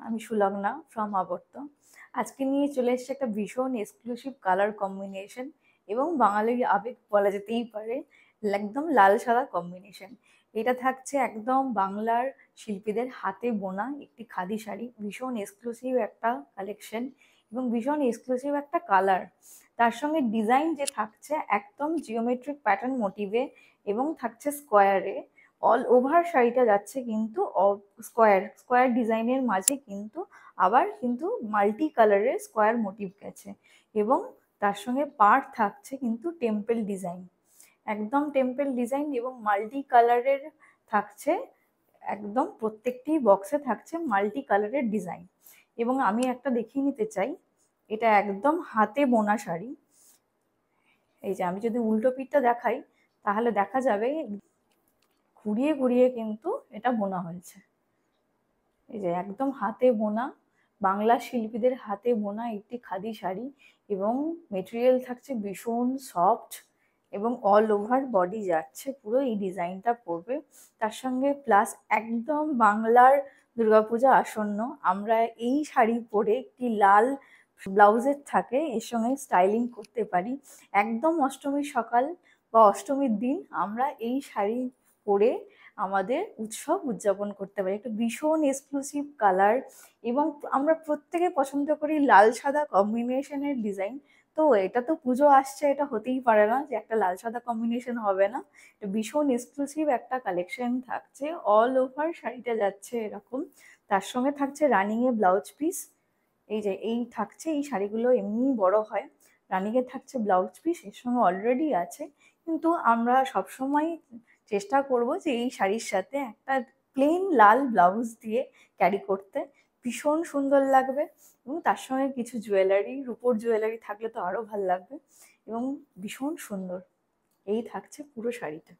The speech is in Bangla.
আমি সুলগ্না ফ্রম আবর্ত। আজকে নিয়ে চলে এসেছে একটা ভীষণ এক্সক্লুসিভ কালার কম্বিনেশন এবং বাঙালির আবেগ বলা যেতেই পারে, একদম লাল সাদা কম্বিনেশন। এটা থাকছে একদম বাংলার শিল্পীদের হাতে বোনা একটি খাদি শাড়ি, ভীষণ এক্সক্লুসিভ একটা কালেকশন এবং ভীষণ এক্সক্লুসিভ একটা কালার। তার সঙ্গে ডিজাইন যে থাকছে একদম জিওমেট্রিক প্যাটার্ন মোটিভে এবং থাকছে স্কোয়ারে। অল ওভার শাড়িটা যাচ্ছে কিন্তু স্কোয়ার স্কোয়ার ডিজাইনের মাঝে কিন্তু আবার কিন্তু মাল্টি কালারের স্কোয়ার মোটিভ গেছে এবং তার সঙ্গে পাড় থাকছে কিন্তু টেম্পল ডিজাইন, একদম টেম্পল ডিজাইন এবং মাল্টি কালারের থাকছে। একদম প্রত্যেকটি বক্সে থাকছে মাল্টি কালারের ডিজাইন। এবং আমি একটা দেখিয়ে নিতে চাই, এটা একদম হাতে বোনা শাড়ি। এই যে আমি যদি উল্টো পিঠটা দেখাই তাহলে দেখা যাবে ঘুরিয়ে ঘুরিয়ে কিন্তু এটা বোনা হয়েছে। এই যে একদম হাতে বোনা, বাংলা শিল্পীদের হাতে বোনা একটি খাদি শাড়ি এবং মেটেরিয়াল থাকছে ভীষণ সফট এবং অল ওভার বডি যাচ্ছে পুরো এই ডিজাইনটা পড়বে। তার সঙ্গে প্লাস একদম বাংলার দুর্গাপূজা আসন্ন, আমরা এই শাড়ি পরে একটি লাল ব্লাউজের থাকে এর সঙ্গে স্টাইলিং করতে পারি। একদম অষ্টমীর সকাল বা অষ্টমীর দিন আমরা এই শাড়ি পরে আমাদের উৎসব উদযাপন করতে পারি। একটা ভীষণ এক্সক্লুসিভ কালার এবং আমরা প্রত্যেকে পছন্দ করি লাল সাদা কম্বিনেশনের ডিজাইন। তো এটা তো পুজো আসছে, এটা হতেই পারে না যে একটা লাল সাদা কম্বিনেশন হবে না। এটা ভীষণ এক্সক্লুসিভ একটা কালেকশন থাকছে, অল ওভার শাড়িটা যাচ্ছে এরকম। তার সঙ্গে থাকছে রানিং এ ব্লাউজ পিস। এই যে এই থাকছে, এই শাড়িগুলো এমনি বড় হয়, রানিং এ থাকছে ব্লাউজ পিস এর সঙ্গে অলরেডি আছে। কিন্তু আমরা সবসময় চেষ্টা করব যে এই শাড়ির সাথে একটা প্লেন লাল ব্লাউজ দিয়ে ক্যারি করতে, ভীষণ সুন্দর লাগবে। এবং তার সঙ্গে কিছু জুয়েলারি, রূপোর জুয়েলারি থাকলে তো আরো ভালো লাগবে এবং ভীষণ সুন্দর। এই থাকছে পুরো শাড়িটা।